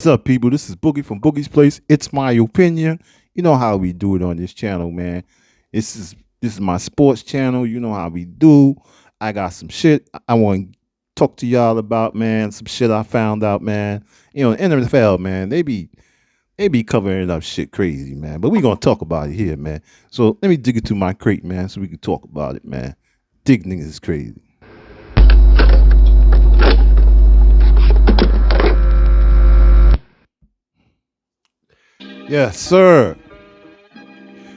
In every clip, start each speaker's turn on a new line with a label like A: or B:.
A: What's up, people? This is Boogie from Boogie's Place. It's my opinion. You know how we do it on this channel, man. This is my sports channel. You know how we do. I got some shit I want to talk to y'all about, man. Some shit I found out, man. NFL, man, they be covering up shit crazy, man. But we gonna talk about it here, man. So let me dig into my crate, man, so we can talk about it, man. Dig niggas is crazy. Yes, sir.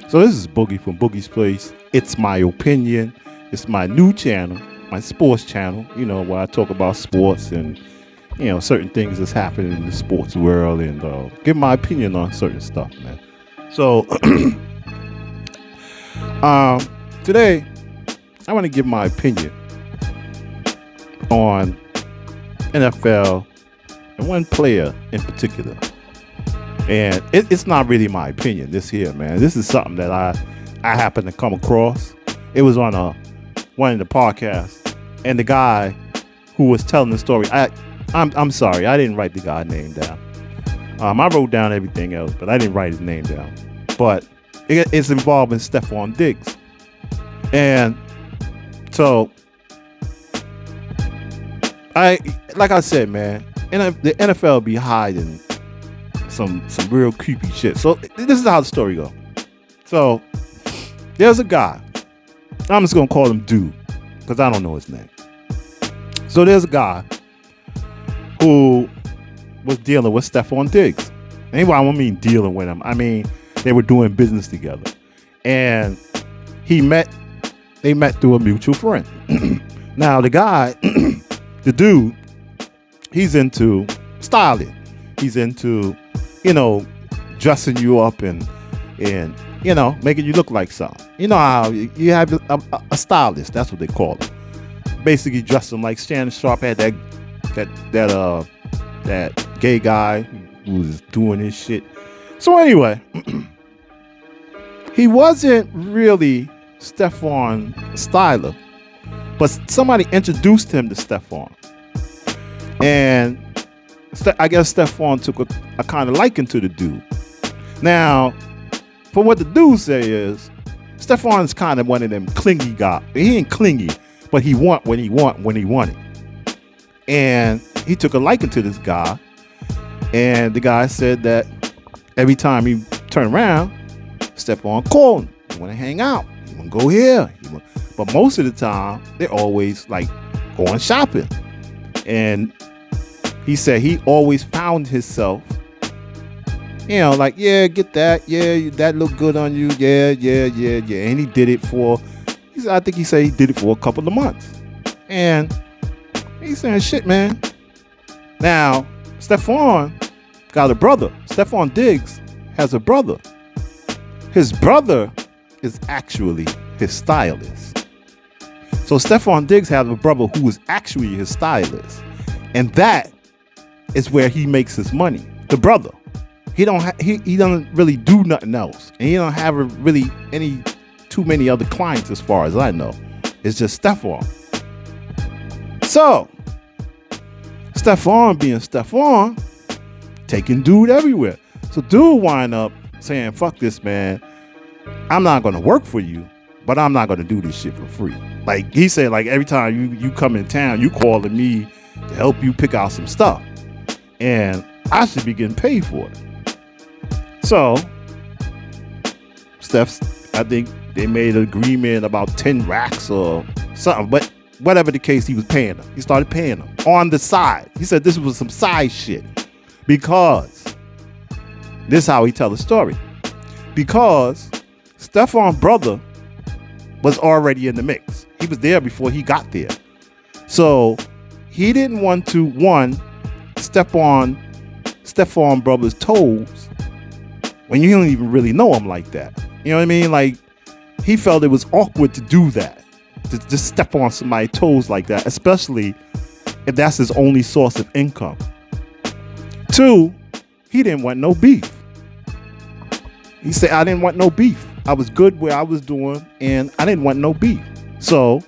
A: So this is Boogie from Boogie's Place. It's my opinion. It's my new channel, my sports channel. Where I talk about sports and certain things that's happening in the sports world and give my opinion on certain stuff, man. So today I want to give my opinion on NFL and one player in particular. And it's not really my opinion, this here, man. This is something that I happened to come across. It was on one of the podcasts, and the guy who was telling the story, I'm sorry, I didn't write the guy's name down. I wrote down everything else, but I didn't write his name down. But it's involving Stephon Diggs, and so like I said, man, the NFL be hiding some real creepy shit. So this is how the story goes. So there's a guy. I'm just gonna call him Dude because I don't know his name. So there's a guy who was dealing with Stephon Diggs. Anyway, I don't mean dealing with him. I mean they were doing business together, and they met through a mutual friend. Now the guy, the dude, he's into styling. He's into dressing you up and making you look like something. You know how you have a stylist. That's what they call it. Basically, dressing like Shannon Sharp had that gay guy who was doing his shit. So anyway, he wasn't really Stephon styler, but somebody introduced him to Stephon, and I guess Stephon took a kind of liking to the dude. Now, from what the dude say is, Stephon is kind of one of them clingy guys. He ain't clingy, but he want when he want it. And he took a liking to this guy. And the guy said that every time he turned around, Stephon called him. You want to hang out? You want to go here? But most of the time, they're always like going shopping. And he said he always found himself, like, yeah, get that. Yeah, that look good on you. Yeah. And he did it I think he said he did it for a couple of months. And he's saying, shit, man. Now, Stephon got a brother. Stephon Diggs has a brother. His brother is actually his stylist. So Stephon Diggs has a brother who is actually his stylist. And that is where he makes his money. The brother, he doesn't really do nothing else, and he don't have really too many other clients as far as I know. It's just Stephon. So Stephon being Stephon, taking dude everywhere. So dude wind up saying, "Fuck this, man. I'm not gonna work for you, but I'm not gonna do this shit for free." Like he said, like every time you come in town, you calling me to help you pick out some stuff. And I should be getting paid for it. So, I think they made an agreement about 10 racks or something. But whatever the case, he was paying them. He started paying them on the side. He said this was some side shit. Because, this is how he tell the story. Because Stephon's brother was already in the mix. He was there before he got there. So, he didn't want to, step on Stephon brother's toes when you don't even really know him like that. You know what I mean? Like, he felt it was awkward to do that, to just step on somebody's toes like that, especially if that's his only source of income. 2, he didn't want no beef. He said, I didn't want no beef. I was good where I was doing, and I didn't want no beef. So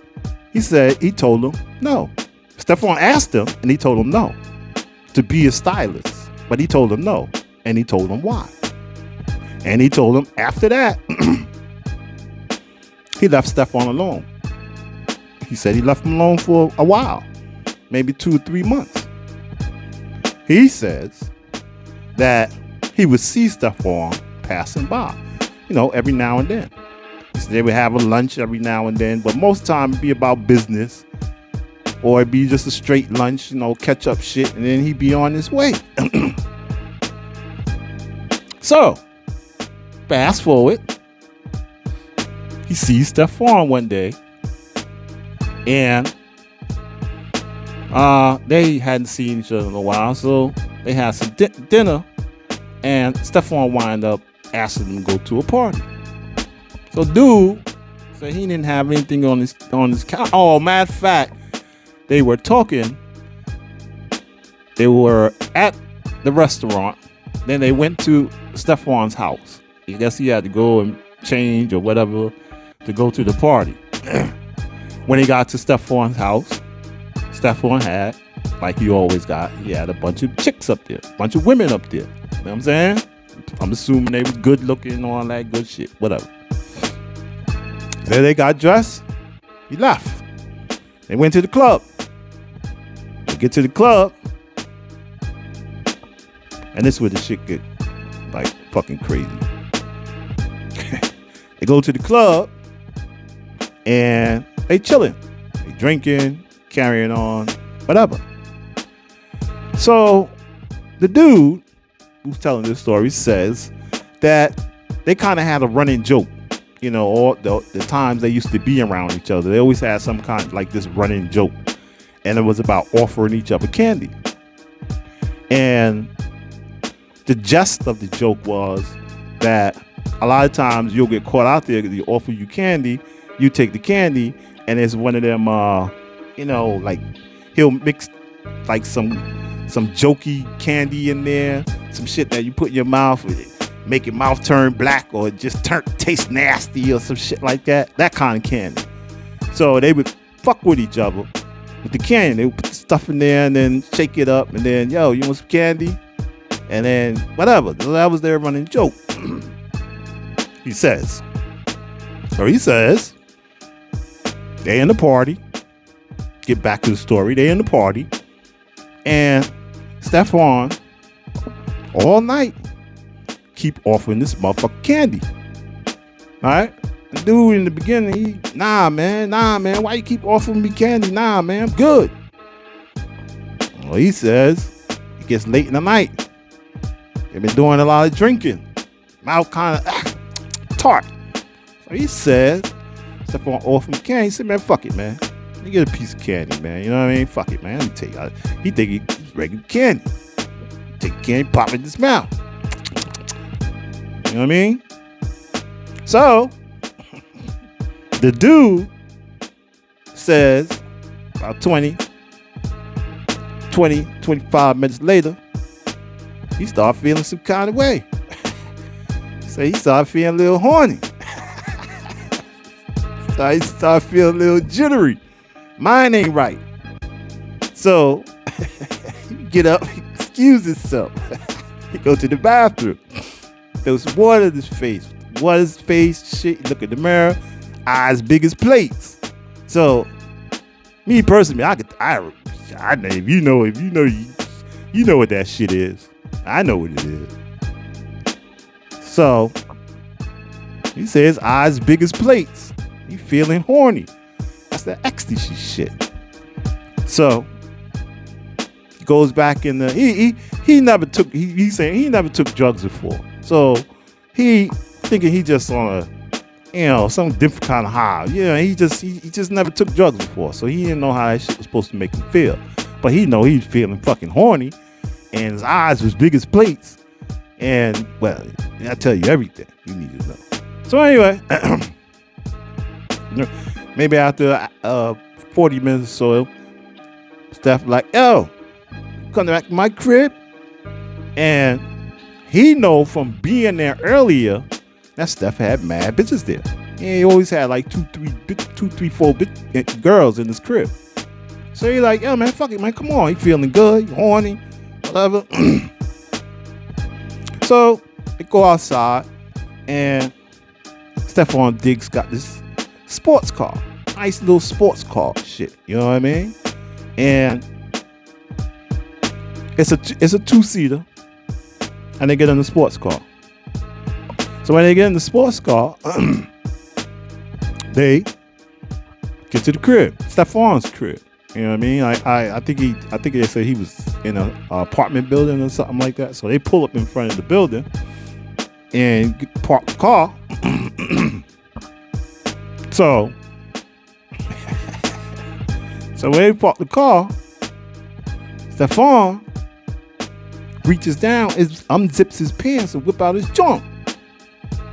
A: he told him no. Stephon asked him, and he told him no, to be a stylist. But he told him no. And he told him why. And he told him after that, he left Stephon alone. He said he left him alone for a while, maybe 2 or 3 months. He says that he would see Stephon passing by, every now and then. He said they would have a lunch every now and then, but most of the time it'd be about business, or it'd be just a straight lunch, catch up shit, and then he'd be on his way. So, fast forward, he sees Stephon one day, and they hadn't seen each other in a while, so they had some dinner, and Stephon wind up asking him to go to a party. So dude said he didn't have anything on his couch. Oh, matter of fact, they were talking. They were at the restaurant. Then they went to Stephon's house. I guess he had to go and change or whatever to go to the party. When he got to Stephon's house, Stephon had, like he always got, he had a bunch of chicks up there, a bunch of women up there. You know what I'm saying? I'm assuming they was good looking and all that good shit, whatever. So they got dressed. He left. They went to the club. They get to the club. And this is where the shit get like fucking crazy. They go to the club and they chilling. They drinking, carrying on, whatever. So the dude who's telling this story says that they kind of had a running joke, all the times they used to be around each other. They always had some kind of like this running joke, and it was about offering each other candy. And the gist of the joke was that a lot of times you'll get caught out there because they offer you candy, you take the candy, and it's one of them, like he'll mix like some jokey candy in there, some shit that you put in your mouth, make your mouth turn black or just taste nasty or some shit like that. That kind of candy. So they would fuck with each other with the candy. They would put the stuff in there and then shake it up and then, yo, you want some candy? And then whatever. That was their running joke. He says, they in the party. Get back to the story. They in the party. And Stephon, all night, keep offering this motherfucker candy. All right? The dude in the beginning, nah, man, why you keep offering me candy? Nah, man, I'm good. Well, he says, it gets late in the night. They've been doing a lot of drinking. Mouth kind of tart. So he says, Stephon offered him candy. He said, man, fuck it, man. You get a piece of candy, man. You know what I mean? Fuck it, man. Let me tell you. He think he's regular candy. Take candy, pop it in his mouth. You know what I mean? So, the dude says about 25 minutes later, he started feeling some kind of way. So he started feeling a little horny. So he started feeling a little jittery. Mine ain't right. So he get up, excuse himself. He go to the bathroom. There was water in his face. Shit. Look at the mirror. Eyes big as plates. So me personally, I know if you know what that shit is. I know what it is. So he says eyes big as plates. He feeling horny. That's the ecstasy shit. So he goes back in the he never took he's saying he never took drugs before. So he thinking he just on a some different kind of high. Yeah, he just never took drugs before. So he didn't know how that shit was supposed to make him feel. But he know he's feeling fucking horny and his eyes was big as plates. And well, I tell you everything you need to know. So anyway, maybe after 40 minutes or so, Steph like, yo, come back to my crib. And he know from being there earlier that Steph had mad bitches there. And he always had like 4 girls in his crib. So he like, yo man, fuck it, man, come on. He feeling good, he horny, whatever. So they go outside, and Stephon Diggs got this sports car, nice little sports car shit. You know what I mean? And it's a 2-seater, and they get in the sports car. So when they get in the sports car, they get to the crib, Stephon's crib. You know what I mean? I think they said he was in an apartment building or something like that. So they pull up in front of the building and park the car. So when they park the car, Stephon reaches down, unzips his pants and whip out his joint.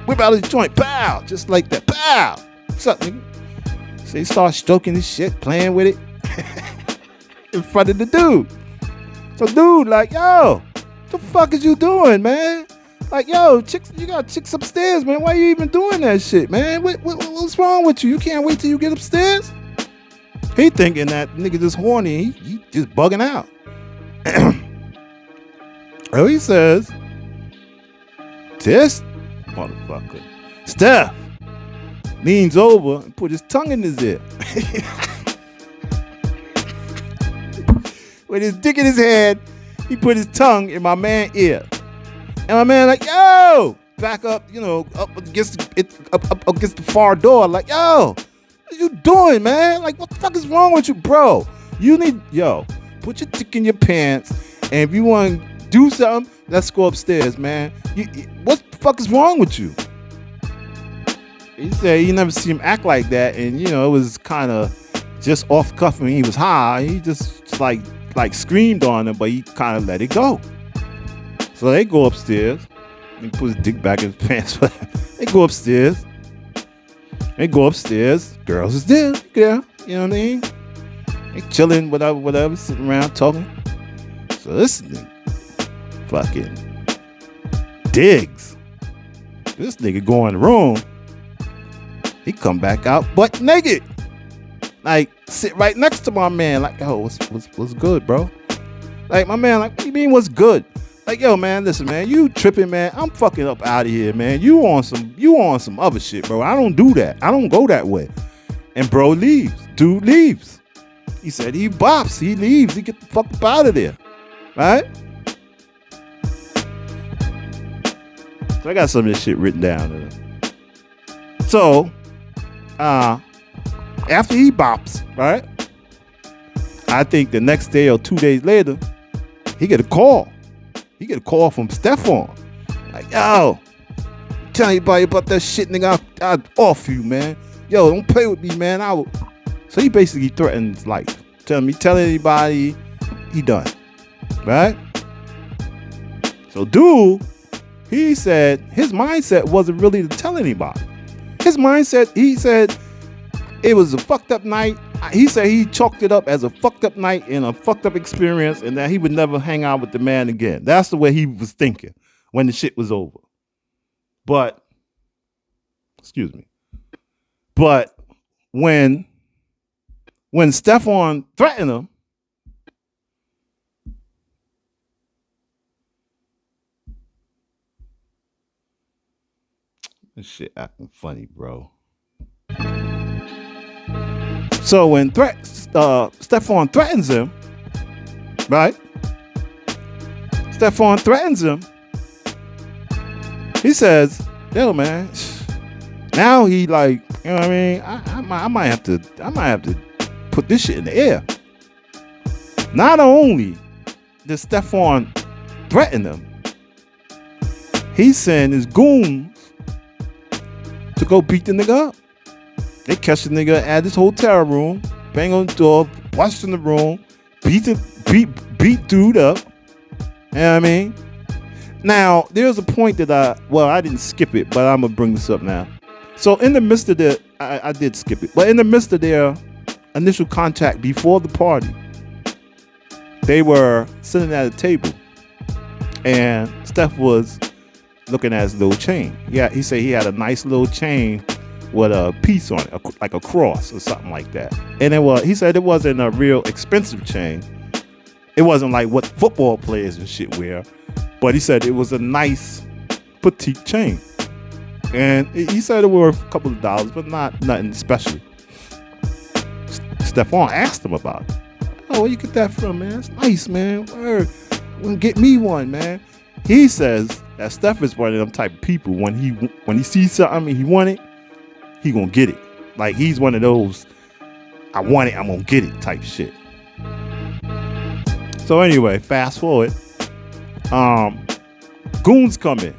A: Pow! Just like that. Pow! What's up, nigga? So he starts stroking his shit, playing with it in front of the dude. So dude, like, yo, what the fuck is you doing, man? Like, yo, chicks, you got chicks upstairs, man. Why you even doing that shit, man? What's wrong with you? You can't wait till you get upstairs? He thinking that nigga just horny. He just bugging out. Oh, he says, this motherfucker, Steph, leans over and put his tongue in his ear. With his dick in his head, he put his tongue in my man's ear. And my man like, yo, back up, up against the far door. Like, yo, what you doing, man? Like, what the fuck is wrong with you, bro? Put your dick in your pants, and if you want to do something, let's go upstairs, man. What the fuck is wrong with you? He said you never see him act like that, and it was kind of just off cuff when he was high. He just like screamed on him, but he kind of let it go. So they go upstairs. He put his dick back in his pants. They go upstairs. Girls is there. Yeah, you know what I mean? They chilling, whatever, sitting around talking. So this nigga, fucking Diggs, this nigga go in the room. He come back out butt naked. Like, sit right next to my man. Like, yo, what's good, bro? Like, my man, like, what do you mean what's good? Like, yo, man, listen, man, you tripping, man. I'm fucking up out of here, man. You on some other shit, bro. I don't do that. I don't go that way. And bro leaves. Dude leaves. He said he bops. He leaves. He get the fuck up out of there. Right? So I got some of this shit written down. So, after he bops, right? I think the next day or 2 days later, he get a call. He get a call from Stephon. Like, yo, tell anybody about that shit, nigga. I'll off you, man. Yo, don't play with me, man. So he basically threatened his life. Tell anybody, he done. Right? So dude, he said his mindset wasn't really to tell anybody. His mindset, he said it was a fucked up night. He said he chalked it up as a fucked up night and a fucked up experience, and that he would never hang out with the man again. That's the way he was thinking when the shit was over. But when Stephon threatened him, this shit acting funny, bro. So when Stephon threatens him, right? Stephon threatens him. He says, "Yo, man." Now he like, you know what I mean? I might have to put this shit in the air. Not only did Stephon threaten him, he sent his goons to go beat the nigga up. They catch the nigga at his hotel room, bang on the door, bust in the room, beat dude up. You know what I mean? Now, there's a point that I didn't skip it, but I'm gonna bring this up now. So in the midst of I did skip it, but in the midst of their initial contact before the party, they were sitting at a table, and Steph was looking at his little chain. Yeah, he said he had a nice little chain with a piece on it, like a cross or something like that. And he said it wasn't a real expensive chain. It wasn't like what football players and shit wear. But he said it was a nice petite chain. And he said it worth a couple of dollars, but not nothing special. Stephon asked him about it. Oh, where you get that from, man? It's nice, man. Word. Get me one, man. He says that Steph is one of them type of people. When he sees something he want it, he gonna get it. Like he's one of those, I want it, I'm gonna get it type shit. So anyway, fast forward. Goons come in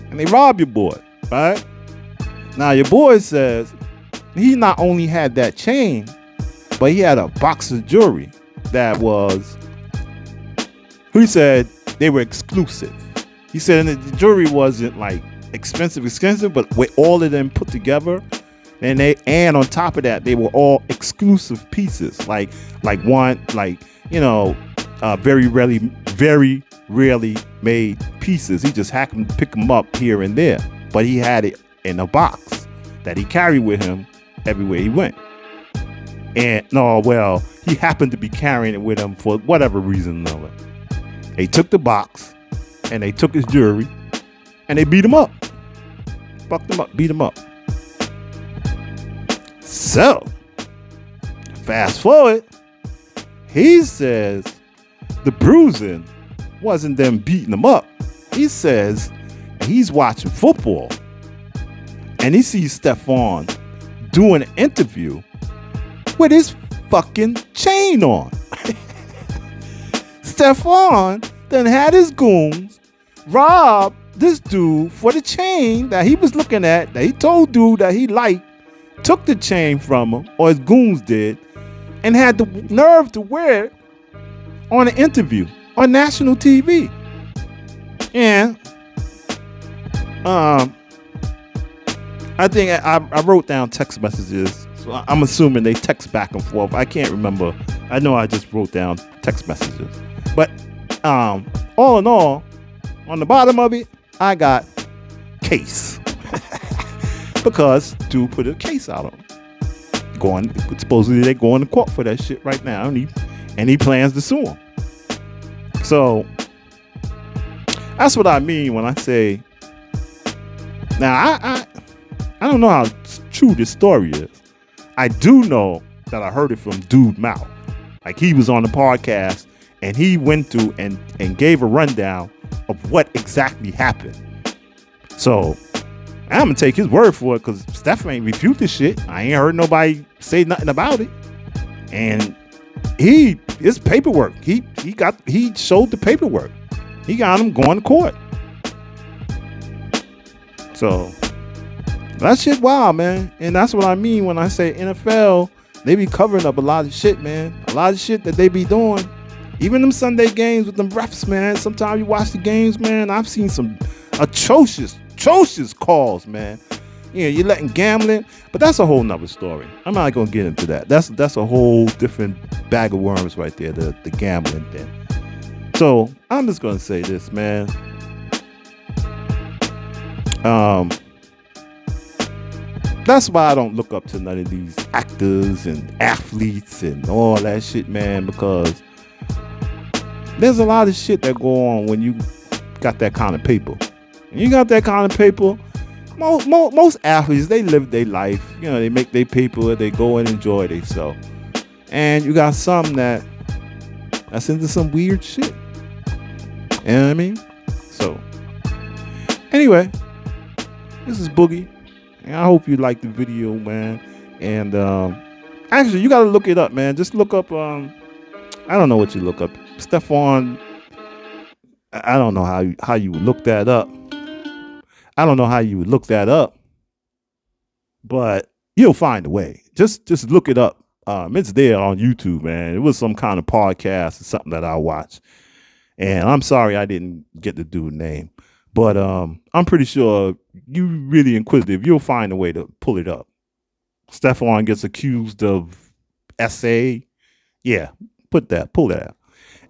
A: and they rob your boy, right? Now your boy says he not only had that chain, but he had a box of jewelry that was, he said they were exclusive. He said the jewelry wasn't like expensive, but with all of them put together, and on top of that, they were all exclusive pieces, like one, like, you know, very rarely made pieces. He just happened to pick them up here and there, but he had it in a box that he carried with him everywhere he went. And he happened to be carrying it with him for whatever reason or another. They took the box and they took his jewelry and they beat him up. Fucked him up, beat him up. So, fast forward, he says the bruising wasn't them beating him up. He says he's watching football and he sees Stephon doing an interview with his fucking chain on. Stephon then had his goons rob this dude for the chain that he was looking at, that he told dude that he liked, took the chain from him, or his goons did, and had the nerve to wear it on an interview on national TV. And I think I wrote down text messages. So I'm assuming they text back and forth. I can't remember. I know I just wrote down text messages. But all in all, on the bottom of it, I got case. Because dude put a case out on him. Supposedly they're going to court for that shit right now. And he plans to sue him. So that's what I mean when I say, now I don't know how true this story is. I do know that I heard it from dude mouth. Like he was on the podcast and he went through and gave a rundown of what exactly happened. So I'm gonna take his word for it because Steph ain't refute this shit. I ain't heard nobody say nothing about it. And his paperwork, he showed the paperwork. He got him going to court. So that shit wild, man. And that's what I mean when I say NFL, they be covering up a lot of shit, man. A lot of shit that they be doing. Even them Sunday games with them refs, man. Sometimes you watch the games, man. I've seen some atrocious calls, man. Yeah, you're letting gambling, but that's a whole nother story. I'm not gonna get into that. That's a whole different bag of worms right there, the gambling thing. So I'm just gonna say this, man. That's why I don't look up to none of these actors and athletes and all that shit, man, because there's a lot of shit that go on when you got that kind of paper. When you got that kind of paper, most athletes, they live their life. You know, they make their paper, they go and enjoy themselves. And you got some that's into some weird shit. You know what I mean? So, anyway, this is Boogie. And I hope you liked the video, man. And actually, you got to look it up, man. Just look up, I don't know what you look up. Stephon, I don't know how you would look that up. I don't know how you would look that up. But you'll find a way. Just look it up. It's there on YouTube, man. It was some kind of podcast or something that I watched. And I'm sorry I didn't get the dude's name. But I'm pretty sure you really inquisitive. You'll find a way to pull it up. Stephon gets accused of SA. Yeah, pull that out.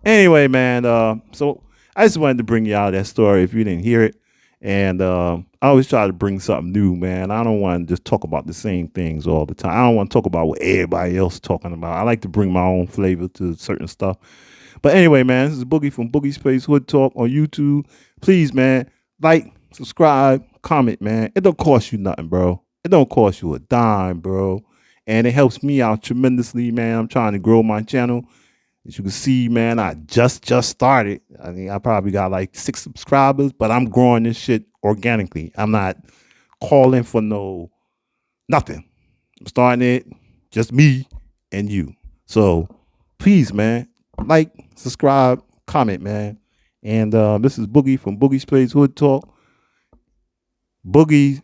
A: Anyway, man, so I just wanted to bring you out that story if you didn't hear it. And I always try to bring something new, man. I don't want to just talk about the same things all the time. I don't want to talk about what everybody else is talking about. I like to bring my own flavor to certain stuff. But anyway, man, this is Boogie from Boogie's Place Hood Talk on YouTube. Please, man, like, subscribe, comment, man. It don't cost you nothing, bro. It don't cost you a dime, bro. And it helps me out tremendously, man. I'm trying to grow my channel. As you can see, man, I just started. I mean, I probably got like 6 subscribers, but I'm growing this shit organically. I'm not calling for nothing. I'm starting it just me and you. So please, man, like, subscribe, comment, man. And this is Boogie from Boogie's Place Hood Talk. Boogie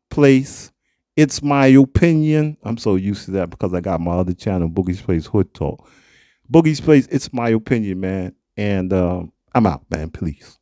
A: Place, it's my opinion. I'm so used to that because I got my other channel, Boogie's Place Hood Talk. Boogie's Place, it's my opinion, man. And I'm out, man. Please.